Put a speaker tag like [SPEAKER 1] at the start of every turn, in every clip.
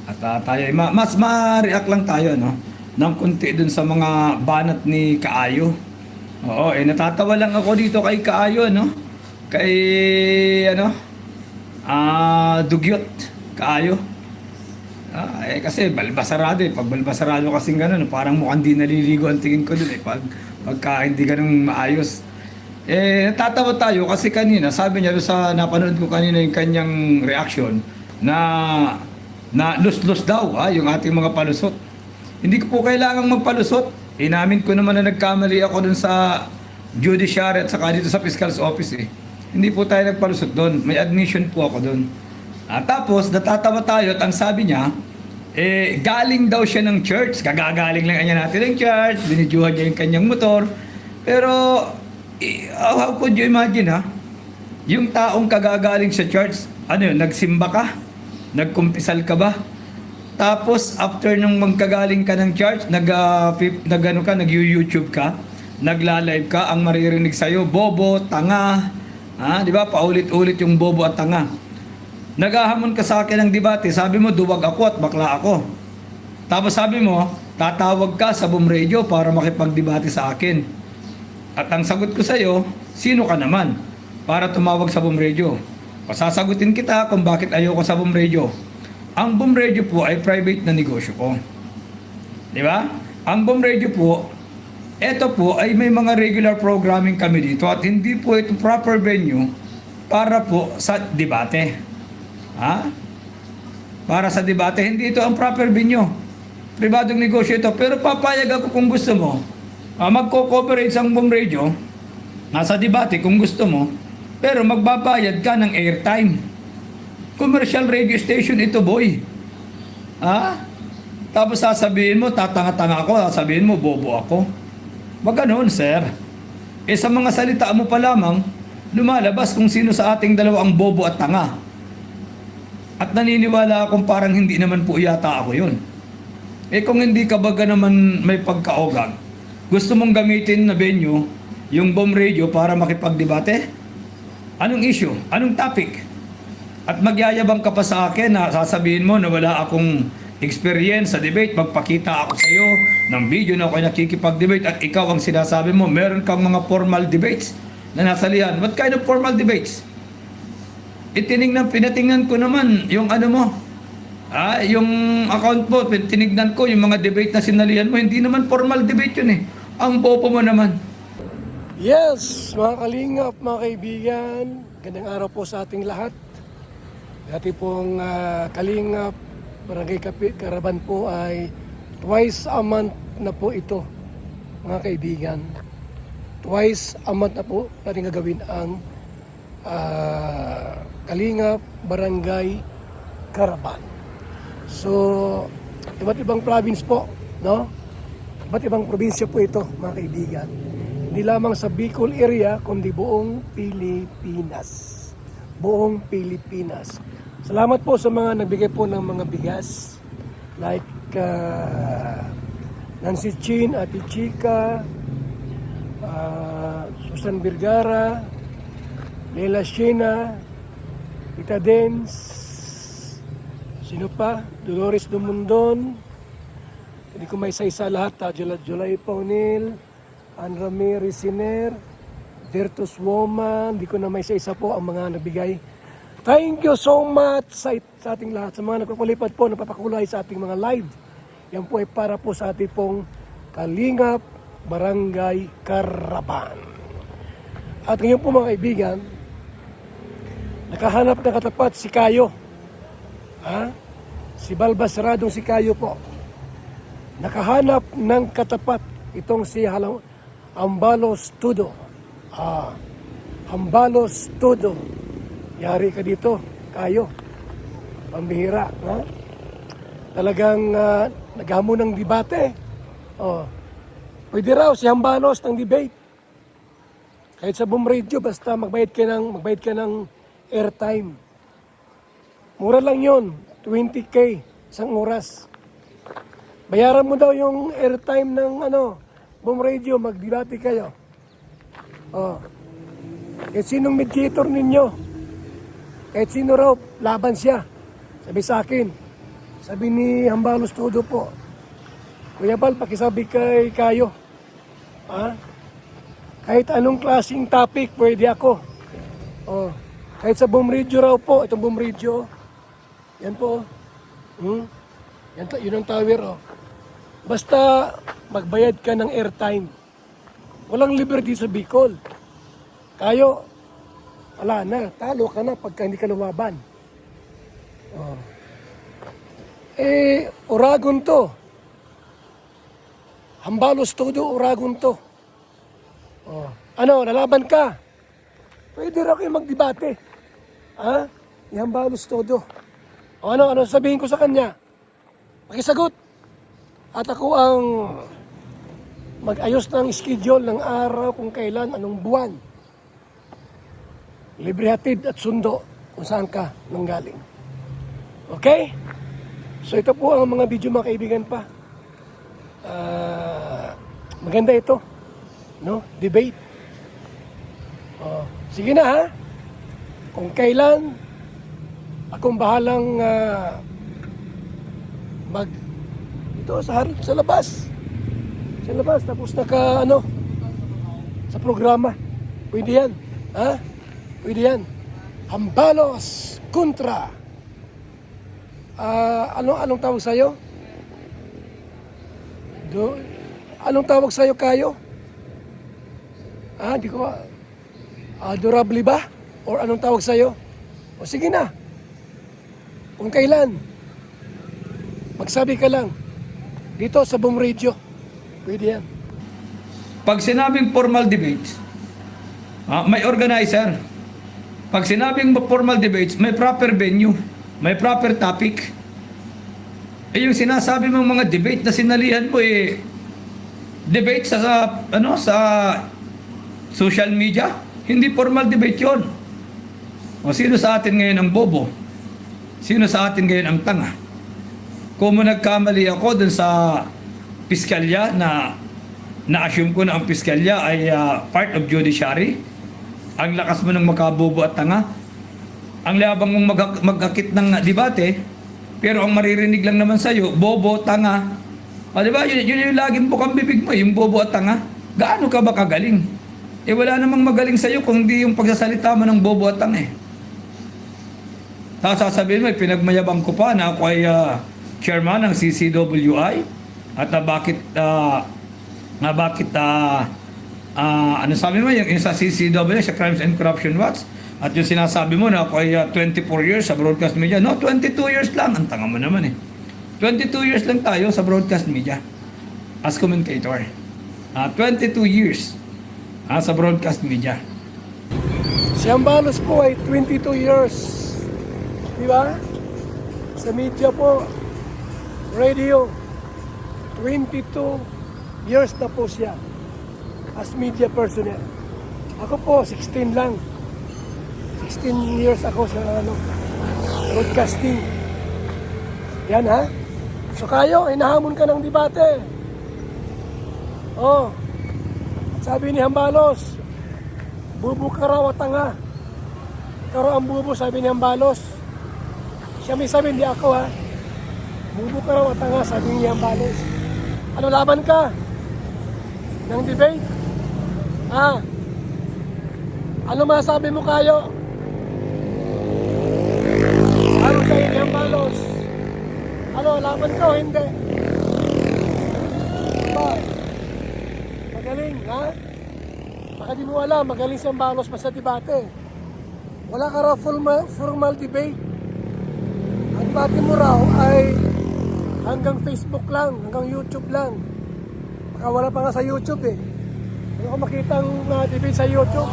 [SPEAKER 1] At tayo, mas ma-react lang tayo, no? Ng kunti dun sa mga banat ni Kaayo. Oo, natatawa lang ako dito kay Kaayo, no? Kay, ano, Dugyot, Kaayo. Kasi balbasarado eh. Pag balbasarado kasing gano'n, parang mukhang di naliligo ang tingin ko dun eh. Pagka hindi ganun maayos. Natatawa tayo kasi kanina, sabi niya doon sa napanood ko kanina yung kanyang reaction na lus-lus daw yung ating mga palusot. Hindi ko po kailangang magpalusot. Inamin ko naman na nagkamali ako dun sa judiciary at saka dito sa fiscal's office eh. Hindi po tayo nagpalusot doon. May admission po ako doon. Tapos natatawa tayo at ang sabi niya, galing daw siya ng church. Kagagaling lang niya natin ng church. Binidyuhan niya yung kanyang motor. Pero, how could you imagine ha? Yung taong kagagaling sa church, ano yun, nagsimba ka? Nagkumpisal ka ba? Tapos, after nung magkagaling ka ng church, nag-YouTube ka, nagla-live ka, ang maririnig sa'yo, bobo, tanga, di ba? Paulit-ulit yung bobo at tanga. Naghahamon ka sa akin ng debate, sabi mo, duwag ako at bakla ako. Tapos sabi mo, tatawag ka sa Boom Radio para makipagdebate sa akin. At ang sagot ko sa'yo, sino ka naman para tumawag sa Boom Radio? Pasasagutin kita kung bakit ayoko sa Boom Radio. Ang Boom Radio po ay private na negosyo ko. Di ba? Ang Boom Radio po, ito po ay may mga regular programming kami dito at hindi po ito proper venue para po sa debate. Para sa debate, hindi ito ang proper venue. Pribadong negosyo ito. Pero papayag ako kung gusto mo. Magko-cooperate sa Boom Radio, nasa debate kung gusto mo, pero magbabayad ka ng airtime. Commercial radio station ito, boy. Tapos sasabihin mo, tatanga-tanga ako, sasabihin mo, bobo ako. Wag ganun, sir. Sa mga salita mo pa lamang, lumalabas kung sino sa ating dalawa ang bobo at tanga. At naniniwala akong parang hindi naman po yata ako yun. Kung hindi ka baga naman may pagkaogag, gusto mong gamitin na venue, yung Boom Radio para makipagdebate? Anong issue? Anong topic? At magyayabang ka pa sa akin na sasabihin mo na wala akong experience sa debate, magpakita ako sa iyo ng video na ako'y nakikipag-debate at ikaw ang sinasabi mo, meron kang mga formal debates na nasalihan. What kind of formal debates? Pinatingnan ko naman yung ano mo, yung account mo, tinignan ko yung mga debate na sinalihan mo, hindi naman formal debate yun eh. Ang bobo mo naman.
[SPEAKER 2] Yes, mga kalingap, mga kaibigan, gandang araw po sa ating lahat. Dati pong kalingap, Barangay Karaban po ay twice a month na po ito, mga kaibigan. Twice a month na po natin gagawin ang Kalingap Barangay Karaban. So, iba't ibang province po, no? Iba't ibang probinsya po ito, mga kaibigan. Hindi lamang sa Bicol area, kundi buong Pilipinas. Buong Pilipinas. Salamat po sa mga nagbigay po ng mga bigas. Like Nancy Chin, Ate Chica, Susan Vergara, Leila Shena, Tita Dens, sino pa? Dolores Dumundon, hindi ko may isa-isa lahat, Julay Paunil, Andra Mary Siner, Virtus Woman, hindi ko na may isa-isa po ang mga nagbigay. Thank you so much sa ating lahat, sa mga nagpapalipad po, napapakulay sa ating mga live. Yan po ay para po sa ating pong Kalingap Barangay Karaban. At ngayon po mga kaibigan, nakahanap ng katapat si Kayo. Si Balbasradong si Kayo po. Nakahanap ng katapat itong si Hambalos Tudo. Hambalos Tudo. Yari ka dito, Kayo. Pambihira. Talagang naghamon ng debate. Pwede raw si Hambalos ng debate. Kahit sa Boom Radio, basta magbayad ka ng airtime. Mura lang yon, 20K isang oras. Bayaran mo daw yung airtime ng Boom Radio, magdebate kayo. Kahit sinong mediator ninyo, kahit sino raw, laban siya. Sabi sa akin, Sabi ni Hambalos Todo po, Kuya Bal, pakisabi kay Kayo. Kahit anong klaseng topic, pwede ako. Oh, kahit sa Bumridyo raw po, itong Bumridyo. Yan po. Yun ang tower. Basta magbayad ka ng airtime. Walang libre dito sa Bicol. Kayo, wala na. Talo ka na pagka hindi ka lumaban. Uragon to. Hambalos Todo, Uragon to. Lalaban ka? Pwede raw kayo magdebate. Ni Hambalos Todo. Ano sabihin ko sa kanya? Pakisagot. At ako ang mag-ayos ng schedule ng araw kung kailan, anong buwan. Libre hatid at sundo kung saan ka nanggaling. Okay? So ito po ang mga video mga kaibigan pa. Maganda ito. No? Debate. Sige na ha. Kung kailan akong bahalang ito sa labas. Sa labas tapos sa programa. Pwede yan. Pwede yan. Hambalos kontra. Anong tawag sa'yo? Anong tawag sa'yo, Kayo? Di ko adorable ba? Or anong tawag sa'yo? O sige na. Kung kailan, magsabi ka lang. Dito sa Bumridyo. Pwede yan.
[SPEAKER 1] Pag sinabing formal debates, may organizer. Pag sinabing formal debates, may proper venue, may proper topic. Yung sinasabi mong mga debate na sinalihan mo debate sa social media, hindi formal debate 'yon. O sino sa atin ngayon ang bobo? Sino sa atin ngayon ang tanga? Kung nagkamali ako dun sa piskalya na-assume ko na ang piskalya ay part of judiciary, ang lakas mo ng makabobo at tanga, ang labang mong mag-akit ng debate, pero ang maririnig lang naman sa'yo, bobo, tanga. Di ba? Yun yung laging bukang bibig mo, yung bobo at tanga. Gaano ka ba kagaling? Wala namang magaling sa'yo kung hindi yung pagsasalita mo ng bobo at tanga. Tapos sasabihin mo, pinagmayabang ko pa na ako ay chairman ng CCWI at ano sabi mo, yung sa CCWI, sa Crimes and Corruption Watch, at yung sinasabi mo na ako ay 24 years sa broadcast media. No, 22 years lang. Ang tanga mo naman 22 years lang tayo sa broadcast media as commentator. 22 years sa broadcast media.
[SPEAKER 2] Si Hambalos po ay 22 years. Di ba? Sa media po, radio, 22 years na po siya as media personnel. Ako po, 16 lang. 16 years ako sa broadcasting. Yan ha. So kayo, hinahamon ka ng debate. Sabi ni Hambalos, bubo ka raw at tanga. Ikaw raw ang bubo, sabi ni Hambalos. Siya may sabi, hindi ako ha. Bubo ka raw at tanga, sabi ni Hambalos. Ano, laban ka? Ng debate? Ano masabi mo kayo? Ano sa'yo ni Hambalos? Ano, laban ka o hindi? Diba? Magaling, ha? Baka di mo alam, magaling si Hambalos pa sa debate. Wala ka raw formal debate. Ang debate mo raw ay hanggang Facebook lang, hanggang YouTube lang. Baka wala pa nga sa YouTube Hindi ko makita ang debate sa YouTube.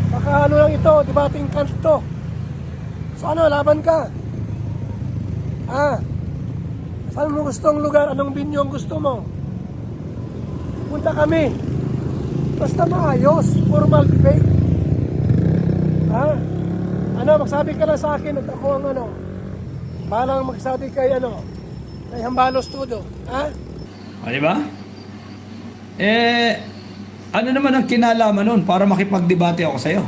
[SPEAKER 2] Baka ano lang ito, debating kanto. So ano, laban ka? Saan mo gustong lugar? Anong venue ang gusto mo? Punta kami. Basta maayos, formal debate. Magsabi ka lang sa akin at ako ang balang magsabi kay kay Hambalos Todo.
[SPEAKER 1] Di ba? Ano naman ang kinalaman nun para makipagdebate ako sa'yo?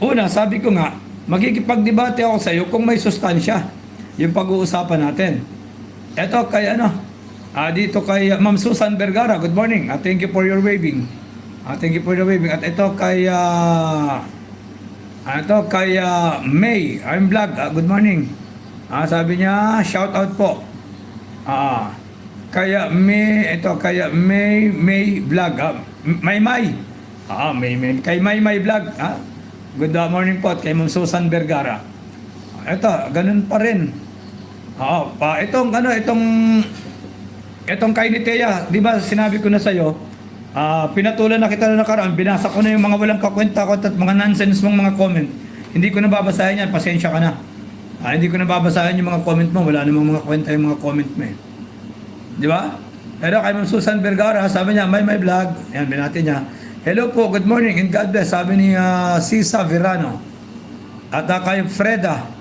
[SPEAKER 1] Una, sabi ko nga, magkikipagdebate ako sa'yo kung may sustansya. yung pag-uusapan natin. Ito kay dito kay Ma'am Susan Vergara, good morning. Thank you for your waving. Thank you for your waving. At ito kay May, I'm vlog. Good morning. Sabi niya, shout out po. Kaya May vlog. May. Kay May vlog. Good morning po at kay Ma'am Susan Vergara. Ito, ganun pa rin. Itong kay ni Thea, di ba sinabi ko na sa'yo, pinatulan na kita na nakaraan, binasa ko na yung mga walang kakwenta at mga nonsense mong mga comment. Hindi ko na babasahin yan, pasensya ka na. Hindi ko na babasahin yung mga comment mo, wala namang mga kwenta yung mga comment mo eh. Di ba? Pero kay Ma'am Susan Vergara, sabi niya, may vlog. Yan, binati niya. Hello po, good morning and God bless. Sabi ni Sisa Verano. At kay Freda,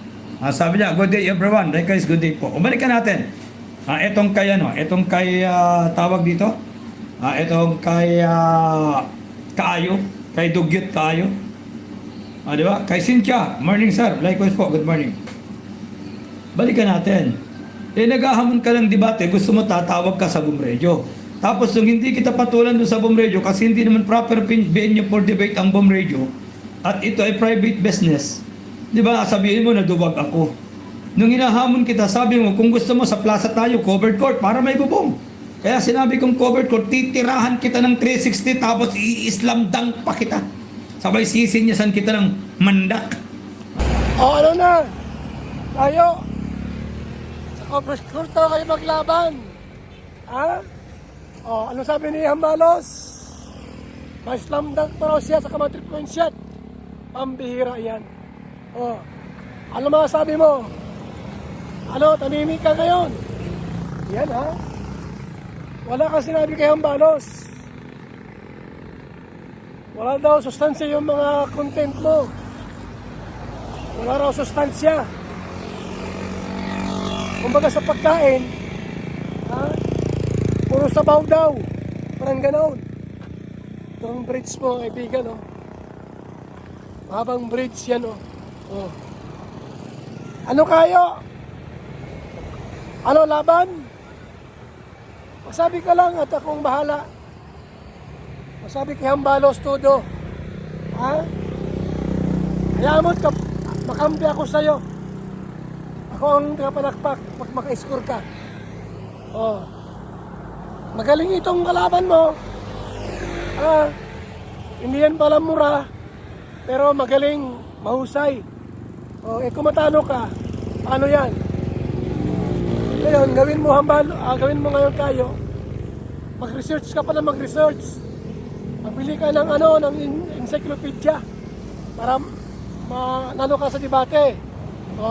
[SPEAKER 1] sabi niya, good day everyone. Guys, good day po. Umalikan natin. Itong kay tawag dito. Itong kay Kaayo, kay Dugyot Kaayo. Di ba? Kay Cynthia, morning sir. Likewise po, good morning. Balikan natin. Naghahamon ka ng debate, gusto mo tatawag ka sa Boom Radio. Tapos nung hindi kita patulan doon sa Boom Radio kasi hindi naman proper venue for debate ang Boom Radio at ito ay private business. Di ba? Sabihin mo na duwag ako. Nung hinahamon kita, sabi mo kung gusto mo sa plaza tayo, covered court para may bubong. Kaya sinabi kong covered court, titirahan kita ng 360 tapos i-islam dunk pa kita. Sabay sisinyasan kita ng mandak.
[SPEAKER 2] Ano na? Tayo. Sa covered court kayo maglaban. Ano sabi ni Hambalos? May slam dunk pa raw siya sa mga 3-point shot. Pambihira yan. Ano masasabi mo? Tamimik ka ngayon? Yan Wala kang sinabi kay Hambalos. Wala daw sustansya yung mga content mo. Wala raw sustansya. Kumbaga sa pagkain, puro sabaw daw. Parang ganoon. Itong bridge mo, kaibigan, Mahabang bridge yan, Ano kayo? Ano laban? Masabi ka lang at akong bahala. Masabi kay Hambalos todo. Hayaan mo, makampi ako sa'yo. Ako ang kapanakpak pag maka-score ka. Magaling itong kalaban mo. Hindi yan pala mura, pero magaling, mahusay. Kung matalo ka, ano yan? Ngayon, gawin mo ngayon tayo. Mag-research ka pala, mag-research. Magbili ka ng encyclopedia para manalo ka sa debate.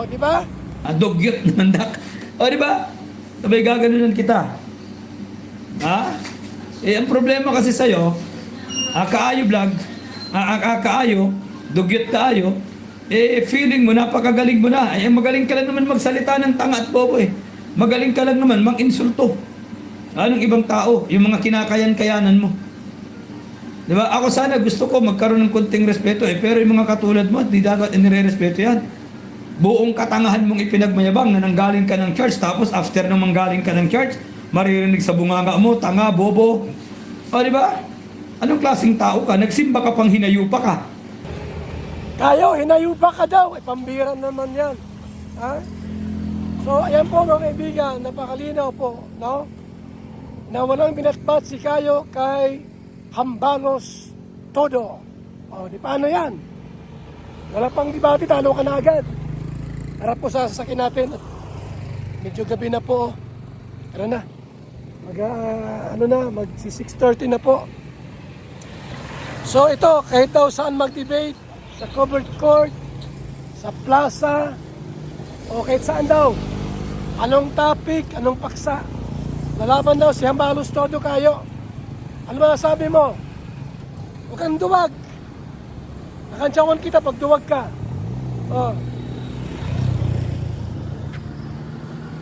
[SPEAKER 2] Di ba?
[SPEAKER 1] Dugyot na mandak. Di ba? Sabay gaganunan kita. Ang problema kasi sa'yo, Kaayo vlog, Kaayo, Dugyot Kaayo, feeling mo, napakagaling mo na. Magaling ka lang naman magsalita ng tanga at bobo Magaling ka lang naman mag-insulto. Anong ibang tao, yung mga kinakayan-kayanan mo. Di ba? Ako sana gusto ko magkaroon ng konting respeto pero yung mga katulad mo, di dapat inire-respeto yan. Buong katangahan mong ipinagmayabang na nanggaling ka ng church, tapos after nang manggaling ka ng church, maririnig sa bunganga mo, tanga, bobo. Di ba? Anong klaseng tao ka? Nagsimba ka pang hinayupa ka.
[SPEAKER 2] Tayo, hinayupa ka daw. Pambiran naman yan. So, ayan po mga kaibigan, napakalinaw po, na walang binatbat si Kayo kay Hambalos todo. Di paano yan? Wala pang debate, talo ka na agad. Harap po sa sasakin natin. Medyo gabi na po. Tara na. Magsi 6:30 na po. So ito, kahit daw saan mag-debate, sa covered court, sa plaza, o kahit saan daw. Anong topic, anong paksa. Lalaban daw si Hambalos todo kayo. Ano masasabi mo? Huwag kang duwag. Nakantsawan kita pag duwag ka.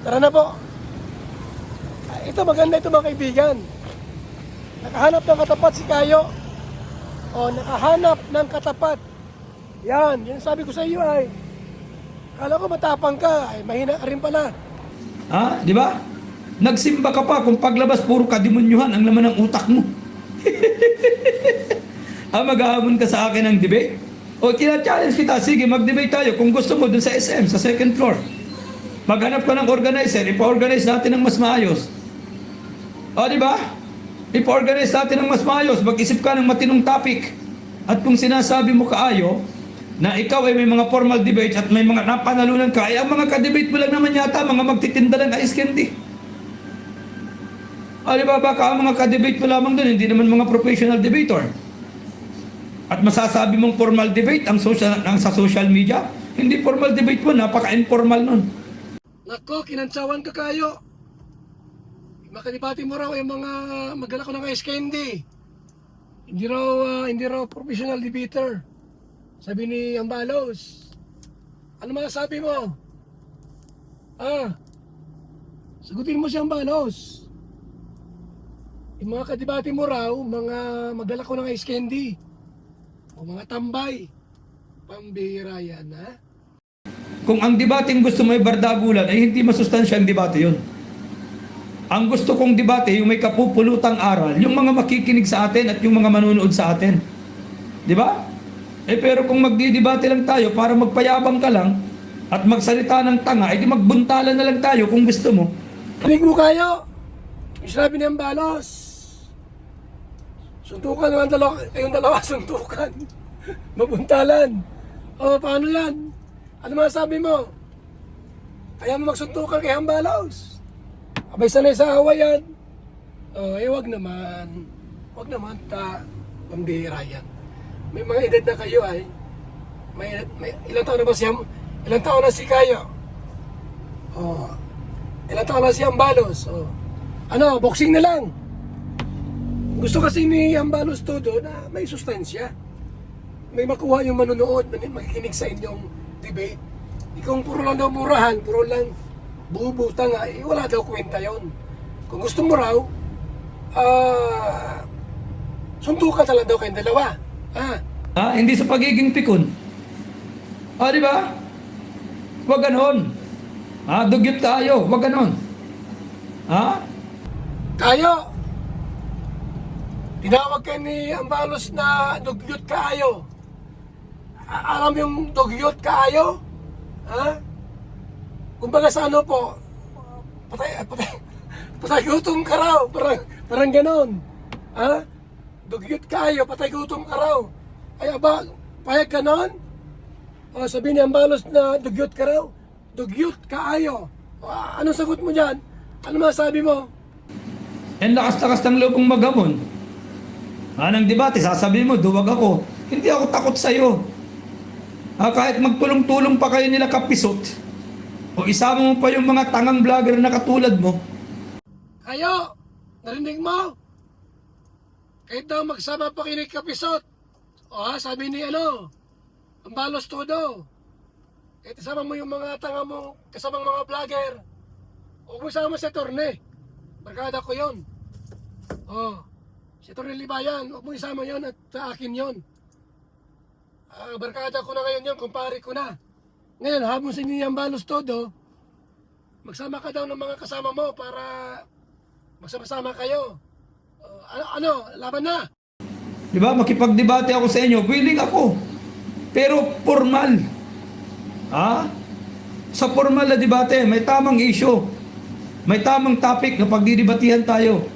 [SPEAKER 2] Tara na po. Ito maganda ito mga kaibigan. Nakahanap ng katapat si Kayo. Nakahanap ng katapat. Yan sabi ko sa iyo ay Akala ko matapang ka, ay mahina ka rin pala.
[SPEAKER 1] Ha? Di ba? Nagsimba ka pa kung paglabas puro kademonyuhan ang laman ng utak mo. Maghahamon ka sa akin ng debate? O tina-challenge kita, sige mag-debate tayo kung gusto mo dun sa SM, sa second floor. Maghanap ka ng organizer, ipa-organize natin ng mas maayos. O di ba? Ipa-organize natin ng mas maayos, mag-isip ka ng matinong topic. At kung sinasabi mo kaayo, na ikaw ay may mga formal debates at may mga napanalunan ka, ay ang mga ka-debate mo lang naman yata, mga magtitinda ng ice candy. O di ba, baka ang mga ka-debate mo lamang dun, hindi naman mga professional debater. At masasabi mong formal debate ang sa social media, hindi formal debate mo, napaka-informal nun.
[SPEAKER 2] Nako, kinantsawan ka kayo. Makadibati mo raw yung mga magala ko ng ice candy. Hindi raw professional debater. Sabi ni Ambalos. Ano masasabi mo? Sagutin mo si Ambalos. Yung mga kadibati mo raw, mga magala ko ng ice candy. O mga tambay. Pambihira yan, ha?
[SPEAKER 1] Kung ang debating gusto mo ay bardagulan, ay hindi masustansyang debate yun. Ang gusto kong debate, yung may kapupulutang aral, yung mga makikinig sa atin at yung mga manunood sa atin. Di ba? Pero kung magdidebate lang tayo para magpayabang ka lang at magsalita ng tanga, edi magbuntalan na lang tayo kung gusto mo.
[SPEAKER 2] Panig mo kayo! Yung sinabi ni Ambalos. Suntukan naman kayong dalawa, suntukan. Mabuntalan. O, paano yan? Ano masasabi mo? Kaya mo magsuntukan kay Ambalos. Abay sanay sa awa yan. Wag naman. Wag naman pambihira yan. May mga edad na kayo ay. May ilang taon na ba ilang taon na si Kayo? Ilang taon na si Ambalos? Ano, boxing na lang. Gusto kasi ni Ambalos todo na may sustansya. May makuha yung manonood, makikinig sa inyong debate. Kung puro lang daw murahan, puro lang bubuta nga, wala daw kwenta yon. Kung gusto mo raw, suntukan talaga daw kayong dalawa.
[SPEAKER 1] Hindi sa pagiging pikon. Di ba? Huwag ganon. Dugyot tayo, huwag ganon.
[SPEAKER 2] Kayo! Tinawag kayo ni Ambalos na dugyot kaayo. Alam yung dugyot kaayo? Kumbaga sa ano po, patay gutom ka raw. Parang ganon. Dugyot kaayo, patay gutom ka raw. Ay aba, payag ganon? Sabi ni Ambalos na dugyot ka raw. Dugyot kaayo. Anong sagot mo dyan? Ano masabi mo?
[SPEAKER 1] Yan lakas-lakas ng loob kong magamon. Nang debate, sasabihin mo, duwag ako. Hindi ako takot sa'yo. Kahit magtulong-tulong pa kayo nila kapisot, o isama mo pa yung mga tangang vlogger na katulad mo.
[SPEAKER 2] Kayo, narinig mo? Kahit daw magsama pa kayo ni kapisot. Sabi ni Ambalos todo. Kahit isama mo yung mga tanga mo, kasamang mga vlogger. Huwag mo isama sa torne. Barkada ko yun. Si Torre Libayan, huwag mo isama yon at sa akin yon. Barkada ko na ngayon yon, kumpare ko na. Ngayon, habang si Ambalos todo, magsama ka daw ng mga kasama mo para magsama-sama kayo. Laban na.
[SPEAKER 1] Di ba? Makipagdebate ako sa inyo, willing ako. Pero formal. Sa formal na debate, may tamang issue. May tamang topic na pagdidebatihan tayo.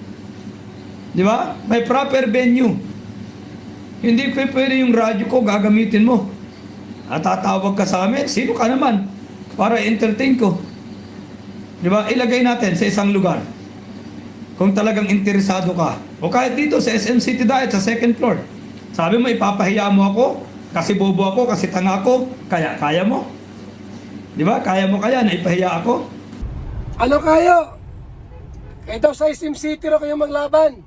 [SPEAKER 1] Di ba? May proper venue. Hindi pwede yung radyo ko gagamitin mo. At tatawag ka sa amin, sino ka naman? Para entertain ko. Di ba? Ilagay natin sa isang lugar. Kung talagang interesado ka. O kahit dito sa SM City Diet, sa second floor. Sabi mo, ipapahiya mo ako, kasi bobo ako, kasi tanga ako, kaya mo? Di ba? Kaya mo na ipahiya ako?
[SPEAKER 2] Ano kayo? Kahit daw sa SM City raw kayo maglaban.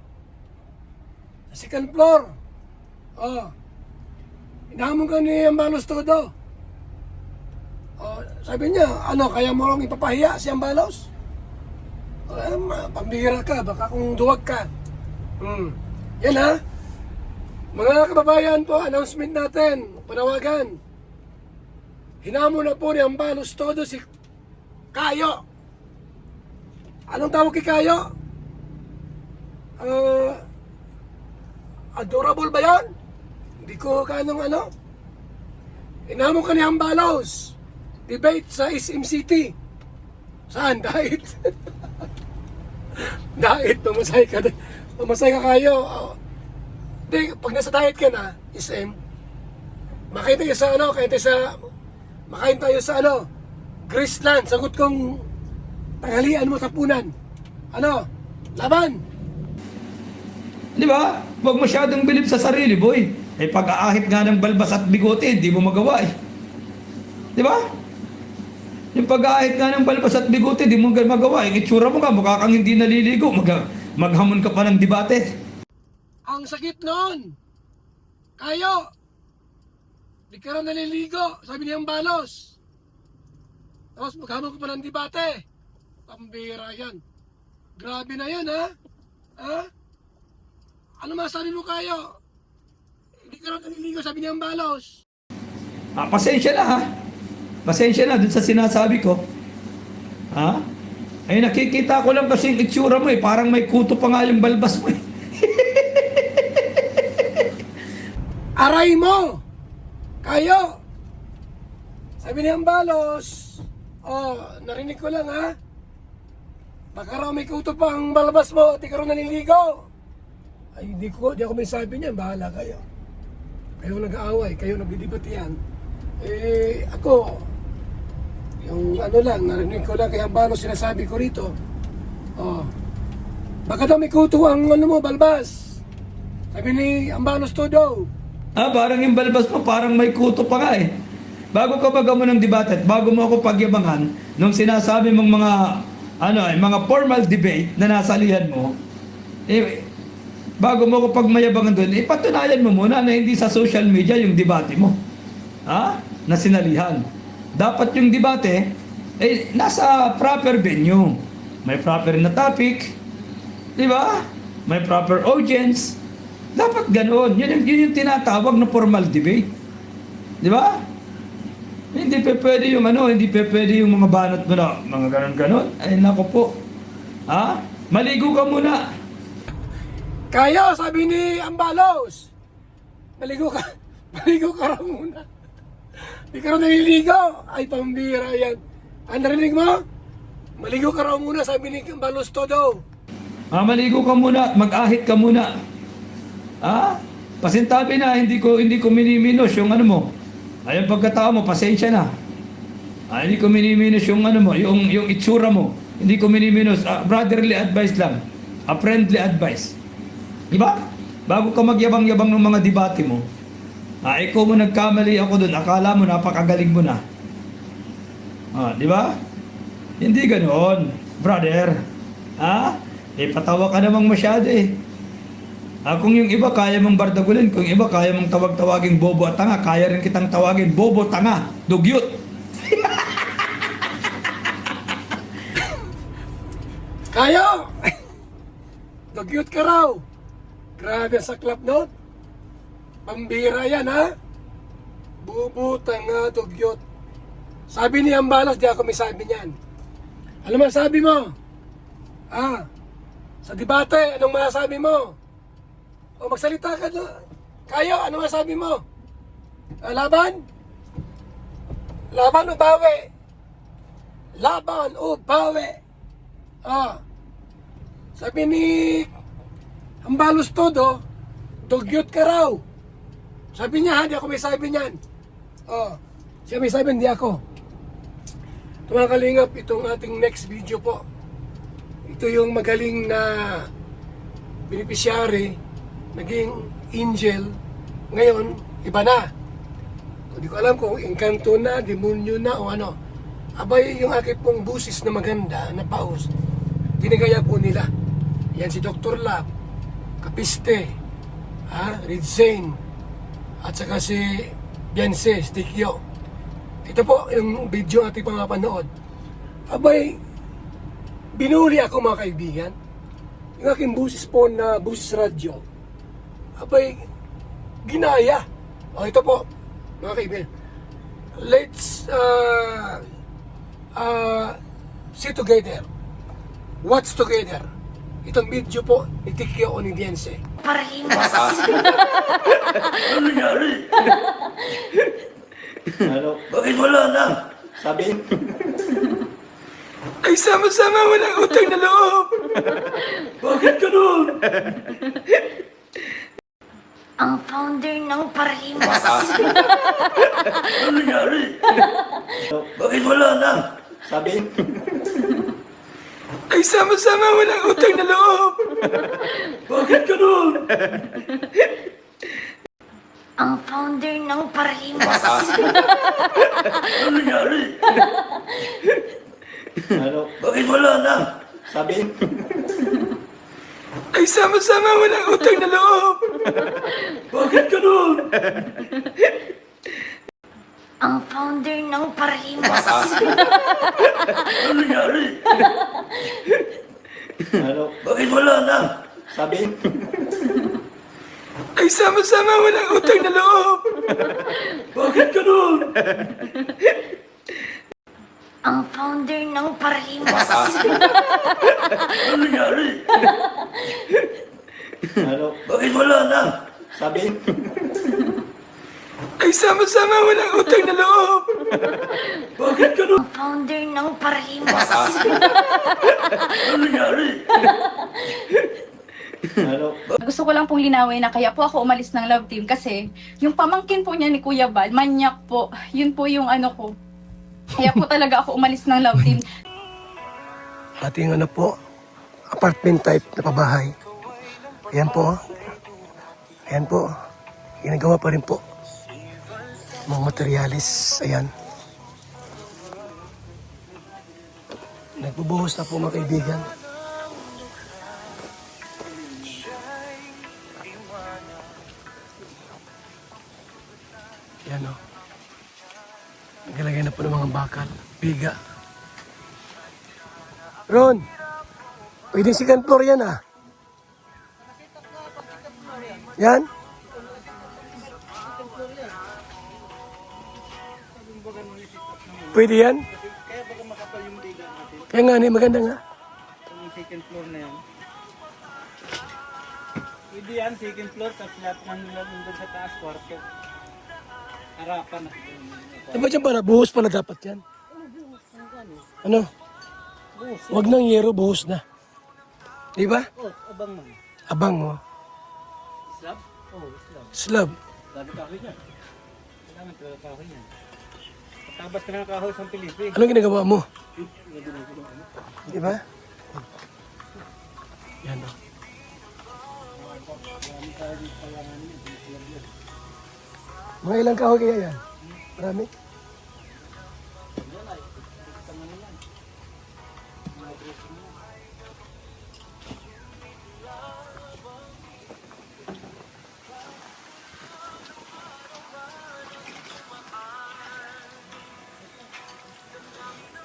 [SPEAKER 2] Sa second floor. Inahamon ka ni Ambalos todo. Sabi niya, kaya mo lang ipapahiya si Ambalos? Pambihira ka, baka kung duwag ka. Yan Mga kababayan po, announcement natin, panawagan. Hinamon na po ni Ambalos todo si Kayo. Anong tawag kay Kayo? Adorable ba yan? Hindi ko kanong ano. Hinamon ka ni Ambalos. Debate sa SM City. Saan? Dahit? Dahit, pamasay ka. Pamasay ka Kayo. Di, pag nasa diet ka na, SM, makain tayo sa ano, makain tayo sa ano, Graceland, sagot kong tanghalian mo tapunan. Ano? Laban!
[SPEAKER 1] Di ba? Huwag masyadong bilib sa sarili, boy. Eh, pag-aahit nga ng balbas at bigote, hindi mo magawa eh. Di ba? Yung pag-aahit nga ng balbas at bigote, hindi mo magawa. Yung itsura mo nga, mukha kang hindi naliligo. Maghamon ka pa ng debate.
[SPEAKER 2] Ang sakit nun! Kayo! Di ka raw naliligo, sabi ni Ambalos. Tapos maghamon ka pa ng debate. Pambira yan. Grabe na yan, ha? Ha? Ano masabi mo Kayo? Di ka raw naliligo, sabi ni Ambalos.
[SPEAKER 1] Pasensya na ha. Pasensya na dun sa sinasabi ko. Ha? Ay nakikita ko lang kasi yung itsura mo eh. Parang may kuto pa nga yung balbas mo eh.
[SPEAKER 2] Aray mo! Kayo! Sabi ni Ambalos. Oh, narinig ko lang ha. Baka raw may kuto pa ang balbas mo at di ka raw naliligo. Ay, di ako may sabi niyan. Bahala kayo. Kayo nag-aaway, kayo nagdidibatihan. Eh, ako, yung ano lang, narinig ko lang kay Ambalos sinasabi ko rito. Oh, baka daw may kuto ang ano mo, balbas. Sabi ni Ambalos todo.
[SPEAKER 1] Parang yung balbas mo, parang may kuto pa nga eh. Bago ka baga mo ng debate at bago mo ako pagyabangan, nung sinasabi mong mga formal debate na nasalihan mo, bago mo ako pagmayabangan doon, patunayan mo muna na hindi sa social media yung debate mo. Na sinalihan. Dapat yung debate, nasa proper venue. May proper na topic, di ba? May proper audience. Dapat ganoon. Yun yung tinatawag na formal debate. Di ba? Hindi pwede yung mga banat mo na, mga ganon-ganon. Ay, nako po. Maligo ka muna.
[SPEAKER 2] Kayo, sabi ni Ambalos. Maligo ka raw muna. Di ka raw naliligo. Ay, pambira yan. Ang narinig mo? Maligo ka raw muna, sabi ni Ambalos todo.
[SPEAKER 1] Maligo ka muna at mag-ahit ka muna. Pasintabi na, hindi ko miniminos yung ano mo. Ay, yung pagkatao mo, pasensya na. Hindi ko miniminos yung ano mo, yung itsura mo. Hindi ko miniminos. Brotherly advice lang. A friendly advice. Diba? Bago ka magyabang-yabang ng mga debate mo, ikaw mo nagkamali ako dun. Akala mo, napakagaling mo na. Diba? Hindi ganoon, brother. Patawa ka namang masyado eh. Kung yung iba kaya mong bardagulin, kung yung iba kaya mong tawagin bobo at tanga, kaya rin kitang tawagin bobo, tanga, dugyot.
[SPEAKER 2] Kayo! Dugyot ka raw. Grabe ang saklap nun. Pambira yan ha. Bobo, tanga, dugyot. Sabi ni Ambalos, di ako may sabi niyan. Ano masabi mo? Sa debate, anong masabi mo? O magsalita ka doon. Kayo, ano masabi mo? Laban? Laban o bawi? Laban o bawi? Sabi ni Ambalos todo, dugyot ka raw. Sabi niya, hindi ako may sabi niyan. Siya may sabi, hindi ako. Mga kalingap, itong ating next video po. Ito yung magaling na beneficiary, naging angel, ngayon, iba na. Hindi ko alam kung engkanto na, demonyo na, o ano. Abay, yung aking pong busis na maganda, na paus, dinagaya po nila. Yan si Dr. Lab, Kapiste, Red Zane, at saka si Bianse, Stikyo. Ito po yung video ating pangapanood. Abay, binuli ako mga kaibigan. Yung aking busis po na busis radyo, abay, ginaya. Ito po, mga kaibigan. let's see together. Watch together. Itong video po ni Tikio Onidiense.
[SPEAKER 3] Paralimas.
[SPEAKER 2] Ano nangyari?
[SPEAKER 4] Ano?
[SPEAKER 2] Bakit wala na?
[SPEAKER 4] Sabi?
[SPEAKER 2] Ay sama-sama walang utang na loob. Bakit ganun?
[SPEAKER 3] Ang founder ng Paralimas.
[SPEAKER 2] Ano nangyari? Bakit wala na?
[SPEAKER 4] Sabi?
[SPEAKER 2] Ay sama-sama walang utang na loob. Bakit ganun?
[SPEAKER 3] Ang founder ng Paralimas.
[SPEAKER 2] Ano nangyari?
[SPEAKER 4] Ano?
[SPEAKER 2] Bakit wala na?
[SPEAKER 4] Sabi?
[SPEAKER 2] Ay sama-sama walang utang na loob. Bakit ganun?
[SPEAKER 3] Ang founder ng Paralimas.
[SPEAKER 2] Ano nangyari?
[SPEAKER 4] Ano?
[SPEAKER 2] Bakit wala na?
[SPEAKER 4] Sabi?
[SPEAKER 2] Ay sama-sama walang utang na loob. Bakit ganun?
[SPEAKER 3] Ang founder ng Paralimas.
[SPEAKER 2] Ano nangyari?
[SPEAKER 4] Ano?
[SPEAKER 2] Bakit wala na?
[SPEAKER 4] Sabi?
[SPEAKER 2] Ay sama-sama walang utang na loob. Bakit ganun?
[SPEAKER 3] Ang founder ng Paralimas.
[SPEAKER 2] Ano nangyari?
[SPEAKER 4] Ano?
[SPEAKER 5] Gusto ko lang pong linawin na kaya po ako umalis ng love team kasi yung pamangkin po niya ni Kuya Bal, manyak po. Yun po yung ano ko. Kaya po talaga ako umalis ng love team.
[SPEAKER 2] Ating ano po, apartment type na pabahay. Ayan po. Ayan po. Ginagawa pa rin po. Mga materialis. Ayan. Nagbubuhos na po mga kaibigan. Ayan o. Nagalagay na po ng mga bakal. Biga. Ron! Pwedeng second floor yan ah. Yan? Pwede yan?
[SPEAKER 4] Kaya baka makapal yung biga natin.
[SPEAKER 2] Kaya nga, maganda nga.
[SPEAKER 4] Yung second floor na yan. Pwede yan, second floor, tapos lahat ng nandun sa taas, kwarto. Harapan na.
[SPEAKER 2] Diba dyan para? Buhos pala dapat yan. Ano? Wag nang yero, buhos na. Diba?
[SPEAKER 4] Oh, abang man.
[SPEAKER 2] Abang mo.
[SPEAKER 4] Slab? Oh, slab.
[SPEAKER 2] Slab.
[SPEAKER 4] Dami kahoy niya. Kailangan talaga kahoy niya. Patabas ka ng kahoy sa Pilipinas.
[SPEAKER 2] Anong ginagawa mo? Diba? Yan o. Mga ilang kahoy kaya yan? Marami?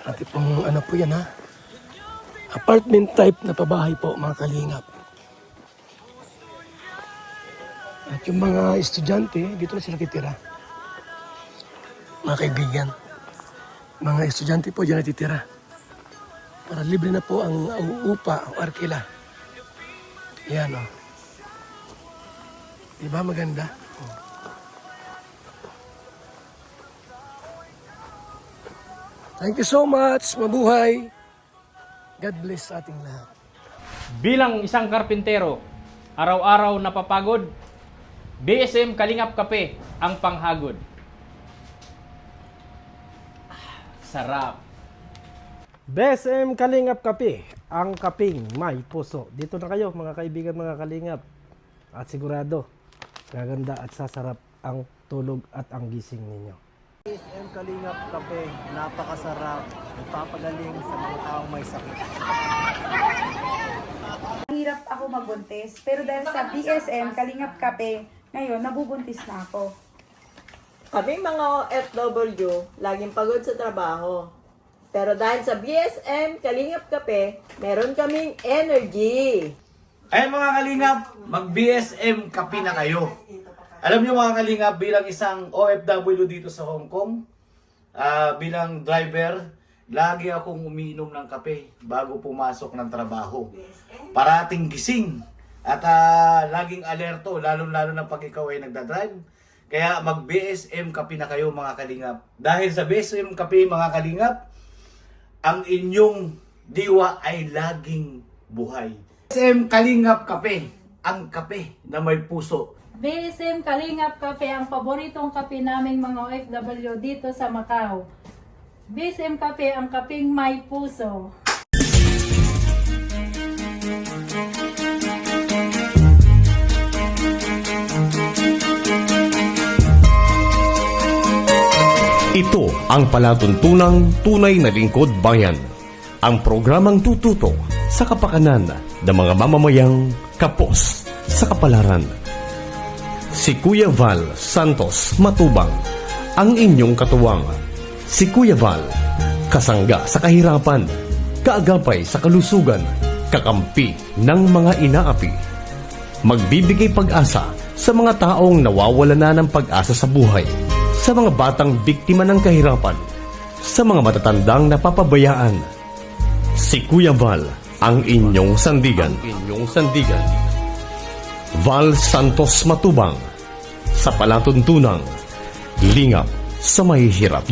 [SPEAKER 2] Ate pong ano po yan ha? Apartment type na pabahay po mga kalingap. At yung mga estudyante, dito na sila kitira. Mga kaibigan. Mga estudyante po dyan natitira. Para libre na po ang upa, ang arkila. Yan o. Diba maganda? Thank you so much. Mabuhay. God bless sa ating lahat.
[SPEAKER 6] Bilang isang karpintero, araw-araw napapagod, BSM Kalingap Kape ang panghagod. Sarap.
[SPEAKER 7] BSM Kalingap Kape, ang kaping may puso. Dito na kayo mga kaibigan, mga kalingap. At sigurado, gaganda at sasarap ang tulog at ang gising ninyo.
[SPEAKER 8] BSM Kalingap Kape, napakasarap, nagpapagaling sa mga taong may sakit.
[SPEAKER 9] Hirap ako magbuntis, pero dahil sa BSM Kalingap Kape, ngayon nabubuntis na ako.
[SPEAKER 10] Kaming mga OFW, laging pagod sa trabaho. Pero dahil sa BSM Kalingap Kape, meron kaming energy.
[SPEAKER 11] Ayan mga kalingap, mag-BSM kape na kayo. Alam niyo mga kalingap, bilang isang OFW dito sa Hong Kong, bilang driver, lagi akong umiinom ng kape bago pumasok ng trabaho. Parating gising at laging alerto, lalo-lalo na pag ikaw ay nagdadrive. Kaya mag-BSM kape na kayo mga kalingap. Dahil sa BSM kape mga kalingap, ang inyong diwa ay laging buhay. BSM Kalingap Kape, ang kape na may puso.
[SPEAKER 12] BSM Kalingap Kape, ang paboritong kape naming mga OFW dito sa Macau. BSM Kape, ang kapeng may puso.
[SPEAKER 13] Ito ang palatuntunang tunay na lingkod bayan. Ang programang tututok sa kapakanan ng mga mamamayang kapos sa kapalaran. Si Kuya Val Santos Matubang, ang inyong katuwang. Si Kuya Val, kasangga sa kahirapan, kaagapay sa kalusugan, kakampi ng mga inaapi. Magbibigay pag-asa sa mga taong nawawala na ng pag-asa sa buhay, sa mga batang biktima ng kahirapan, sa mga matatandang napapabayaan. Si Kuya Val, ang inyong sandigan. Val Santos Matubang, sa palatuntunang lingap sa mahihirap.